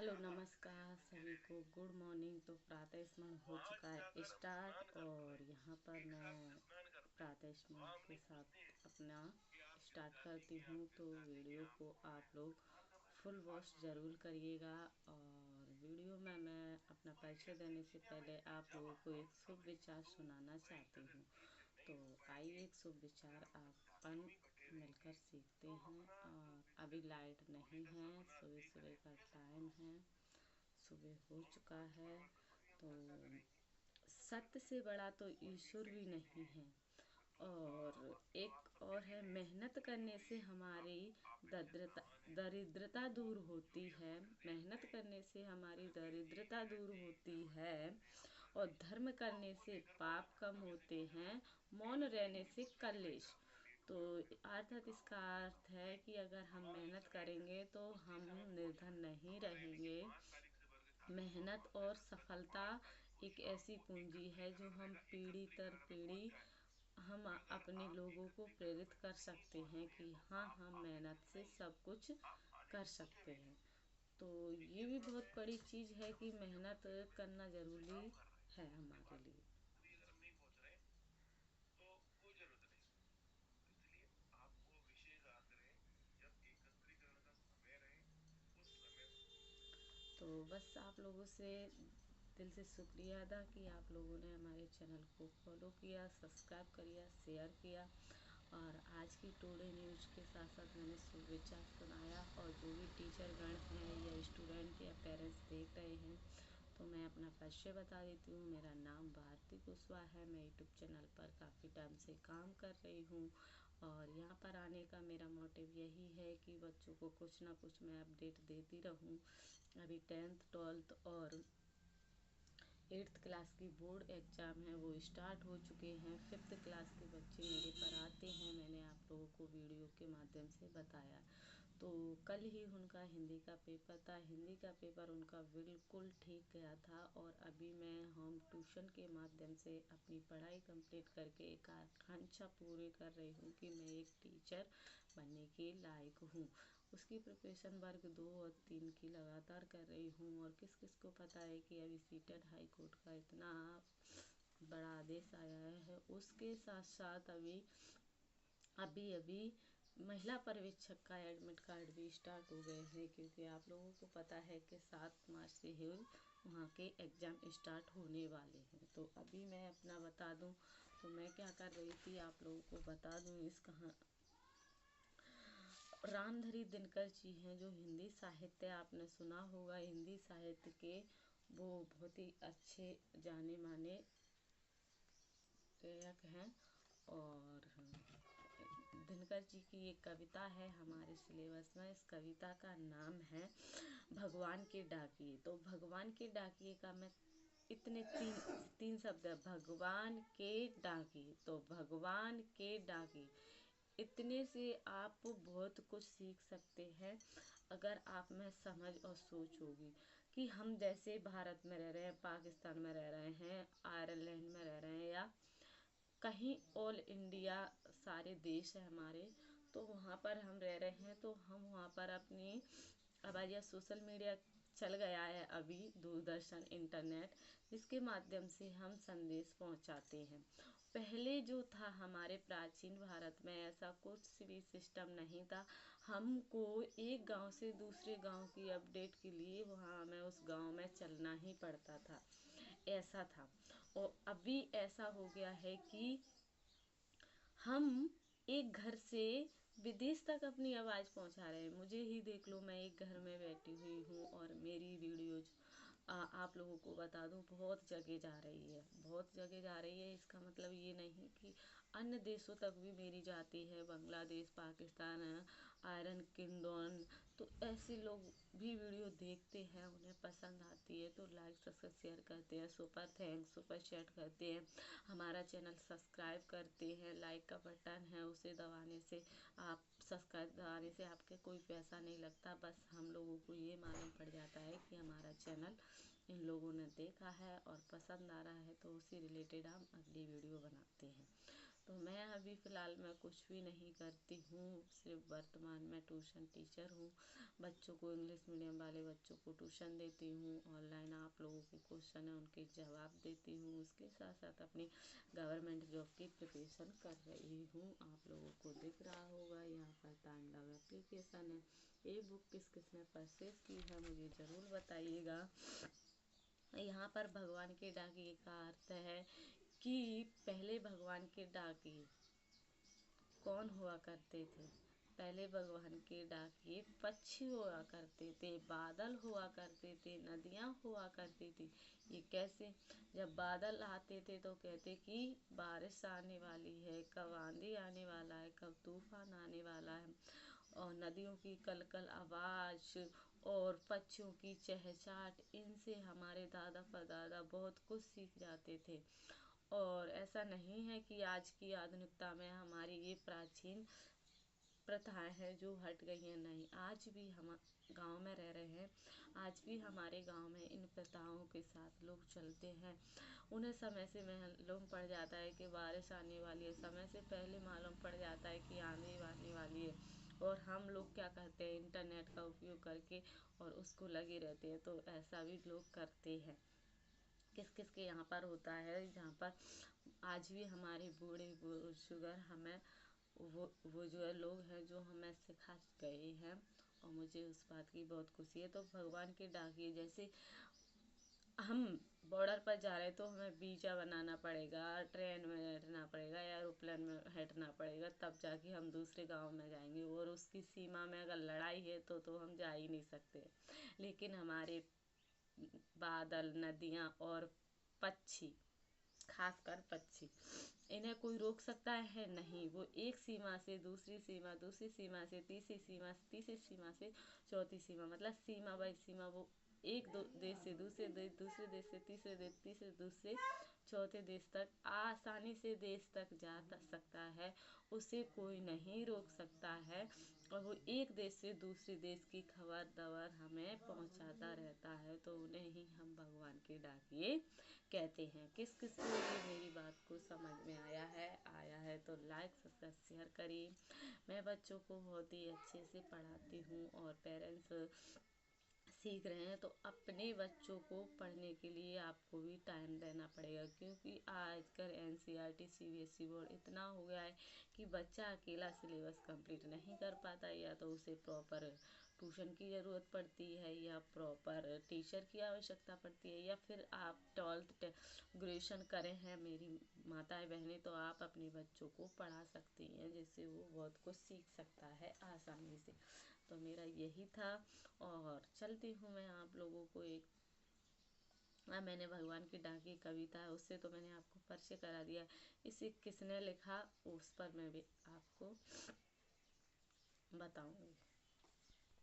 Hello नमस्कार सभी को, गुड मॉर्निंग। तो प्रातः स्मरण हो चुका है स्टार्ट और यहाँ पर मैं प्रातः स्मरण के साथ अपना स्टार्ट करती हूँ। तो वीडियो को आप लोग फुल वॉच ज़रूर करिएगा। और वीडियो में मैं अपना परिचय देने से पहले आप लोगों को एक शुभ विचार सुनाना चाहती हूँ। तो आइए एक शुभ विचार अपन मिलकर सीखते हैं। और अभी लाइट नहीं है, सुबह सुबह का टाइम है, सुबह हो चुका है। तो सत्य से बड़ा तो ईश्वर भी नहीं है। और एक और है, मेहनत करने से हमारी दरिद्रता दूर होती है। मेहनत करने से हमारी दरिद्रता दूर होती है। और धर्म करने से पाप कम होते हैं, मौन रहने से कलेश। तो अर्थात इसका अर्थ है कि अगर हम मेहनत करेंगे तो हम निर्धन नहीं रहेंगे। मेहनत और सफलता एक ऐसी पूंजी है जो हम पीढ़ी दर पीढ़ी हम अपने लोगों को प्रेरित कर सकते हैं कि हाँ, हम मेहनत से सब कुछ कर सकते हैं। तो ये भी बहुत बड़ी चीज़ है कि मेहनत करना ज़रूरी है हमारे लिए। तो बस आप लोगों से दिल से शुक्रिया अदा कि आप लोगों ने हमारे चैनल को फॉलो किया, सब्सक्राइब किया, शेयर किया। और आज की टुडे न्यूज़ के साथ साथ मैंने सुविचार सुनाया। और जो भी टीचर गण हैं या स्टूडेंट या पेरेंट्स देख रहे हैं, तो मैं अपना परिचय बता देती हूँ। मेरा नाम भारती कुशवाहा है। मैं यूट्यूब चैनल पर काफ़ी टाइम से काम कर रही हूँ। और यहाँ पर आने का मेरा मोटिव यही है कि बच्चों को कुछ ना कुछ मैं अपडेट देती रहूँ। अभी 10th 12th और 8th क्लास की बोर्ड एग्ज़ाम है, वो स्टार्ट हो चुके हैं। 5th क्लास के बच्चे मेरे पर आते हैं, मैंने आप लोगों को वीडियो के माध्यम से बताया। तो कल ही उनका हिंदी का पेपर था। हिंदी का पेपर उनका बिल्कुल ठीक गया था। और अभी मैं होम ट्यूशन के माध्यम से अपनी पढ़ाई कंप्लीट करके एक आकांक्षा पूरी कर रही हूँ कि मैं एक टीचर बनने के लायक हूँ। उसकी प्रिपरेशन वर्ग 2 और 3 की लगातार कर रही हूँ। और किस किस को पता है कि अभी सीटेट हाई कोर्ट का इतना बड़ा आदेश आया है। उसके साथ साथ अभी अभी अभी महिला पर्यवेक्षक का एडमिट कार्ड भी स्टार्ट हो गए हैं, क्योंकि आप लोगों को पता है कि 7 मार्च से ही वहाँ के एग्ज़ाम स्टार्ट होने वाले हैं। तो अभी मैं अपना बता दूं, तो मैं क्या कर रही थी आप लोगों को बता दूं। इस कहाँ रामधारी दिनकर जी हैं, जो हिंदी साहित्य आपने सुना होगा, हिंदी साहित्य के वो बहुत ही अच्छे जाने माने गायक हैं। और दिनकर जी की एक कविता है हमारे सिलेबस में। इस कविता का नाम है भगवान के डाकिए। तो भगवान के डाकिए का मैं इतने तीन शब्द है, भगवान के डाकिए। तो भगवान के डाकिए, इतने से आप बहुत कुछ सीख सकते हैं अगर आप में समझ और सोच होगी। कि हम जैसे भारत में रह रहे हैं, पाकिस्तान में रह रहे हैं, आयरलैंड में रह रहे हैं, या कहीं ऑल इंडिया सारे देश है हमारे, तो वहाँ पर हम रह रहे हैं। तो हम वहाँ पर अपनी अब यह सोशल मीडिया चल गया है अभी, दूरदर्शन, इंटरनेट, जिसके माध्यम से हम संदेश पहुँचाते हैं। पहले जो था हमारे प्राचीन भारत में, ऐसा कुछ भी सिस्टम नहीं था। हमको एक गांव से दूसरे गांव की अपडेट के लिए वहाँ हमें उस गांव में चलना ही पड़ता था, ऐसा था। और अभी ऐसा हो गया है कि हम एक घर से विदेश तक अपनी आवाज़ पहुंचा रहे हैं। मुझे ही देख लो, मैं एक घर में बैठी हुई हूँ और मेरी वीडियोज आप लोगों को बता दूं बहुत जगह जा रही है, बहुत जगह जा रही है। इसका मतलब ये नहीं कि अन्य देशों तक भी मेरी जाती है, बांग्लादेश, पाकिस्तान, आयरन किंगडम। तो ऐसे लोग भी वीडियो देखते हैं, उन्हें पसंद आती है तो लाइक सब्सक्राइब शेयर करते हैं, सुपर थैंक्स, सुपर चैट करते हैं, हमारा चैनल सब्सक्राइब करते हैं। लाइक का बटन है, उसे दबाने से आप सब्सक्राइब दबाने से आपके कोई पैसा नहीं लगता। बस हम लोगों को ये मालूम पड़ जाता है कि हमारा चैनल इन लोगों ने देखा है और पसंद आ रहा है, तो उसी रिलेटेड हम अगली वीडियो बनाते हैं। तो मैं अभी फ़िलहाल मैं कुछ भी नहीं करती हूँ, सिर्फ वर्तमान में ट्यूशन टीचर हूँ। बच्चों को, इंग्लिश मीडियम वाले बच्चों को ट्यूशन देती हूँ। ऑनलाइन आप लोगों के क्वेश्चन है उनके जवाब देती हूँ। उसके साथ साथ अपनी गवर्नमेंट जॉब की प्रिपरेशन कर रही हूँ। आप लोगों को दिख रहा होगा यहाँ पर तांडव एप्लीकेशन है। ये बुक किस किस ने परचेज की है मुझे ज़रूर बताइएगा। यहाँ पर भगवान के डाकिए का अर्थ है कि पहले भगवान के डाकिए कौन हुआ करते थे। पहले भगवान के डाकिए पक्षी हुआ करते थे, बादल हुआ करते थे, नदियाँ हुआ करती थी। ये कैसे? जब बादल आते थे तो कहते कि बारिश आने वाली है, कब आंधी आने वाला है, कब तूफान आने वाला है। और नदियों की कलकल आवाज़ और पक्षियों की चहचहाट, इनसे हमारे दादा परदादा बहुत कुछ सीख जाते थे। और ऐसा नहीं है कि आज की आधुनिकता में हमारी ये प्राचीन प्रथाएं हैं जो हट गई हैं, नहीं, आज भी हम गांव में रह रहे हैं। आज भी हमारे गांव में इन प्रथाओं के साथ लोग चलते हैं। उन्हें समय से मालूम पड़ जाता है कि बारिश आने वाली है, समय से पहले मालूम पड़ जाता है कि आंधी आने वाली है। और हम लोग क्या करते हैं, इंटरनेट का उपयोग करके और उसको लगे रहते हैं। तो ऐसा भी लोग करते हैं। किस किस के यहाँ पर होता है, जहाँ पर आज भी हमारे बूढ़े शुगर हमें वो जो है लोग हैं जो हमें सिखा गए हैं। और मुझे उस बात की बहुत खुशी है। तो भगवान के डाकिए, जैसे हम बॉर्डर पर जा रहे हैं तो हमें वीजा बनाना पड़ेगा, ट्रेन में बैठना पड़ेगा, एरोप्लेन में बैठना पड़ेगा, तब जाके हम दूसरे गांव में जाएंगे। और उसकी सीमा में अगर लड़ाई है तो हम जा ही नहीं सकते। लेकिन हमारे बादल, नदियाँ और पक्षी, खासकर पक्षी, इन्हें कोई रोक सकता है? नहीं। वो एक सीमा से दूसरी सीमा, दूसरी सीमा से तीसरी सीमा, तीसरी सीमा से चौथी सीमा, मतलब सीमा बाई सीमा वो एक दो देश से दूसरे देश, दूसरे देश से तीसरे देश, तीसरे देश से चौथे देश तक आसानी से देश तक जा सकता है। उसे कोई नहीं रोक सकता है। और वो एक देश से दूसरे देश की खबर दबर हमें पहुंचाता रहता है। तो उन्हें ही हम भगवान के डाकिए कहते हैं। किस किस को ये मेरी बात को समझ में आया है तो लाइक सब्सक्राइब शेयर करिए। मैं बच्चों को बहुत ही अच्छे से पढ़ाती हूँ और पेरेंट्स सीख रहे हैं। तो अपने बच्चों को पढ़ने के लिए आपको भी टाइम देना पड़ेगा, क्योंकि आजकल एनसीईआरटी सीबीएसई बोर्ड इतना हो गया है कि बच्चा अकेला सिलेबस कंप्लीट नहीं कर पाता, या तो उसे प्रॉपर ट्यूशन की ज़रूरत पड़ती है, या प्रॉपर टीचर की आवश्यकता पड़ती है, या फिर आप 12th ग्रेजुएशन करें हैं मेरी माताएं बहनें, तो आप अपने बच्चों को पढ़ा सकती हैं, जिससे वो बहुत कुछ सीख सकता है आसानी से। तो मेरा यही था। और चलती हूँ मैं आप लोगों को एक मैंने भगवान की डाकी कविता है, उससे तो मैंने आपको परिचय करा दिया। इसे किसने लिखा उस पर मैं भी आपको बताऊंगी।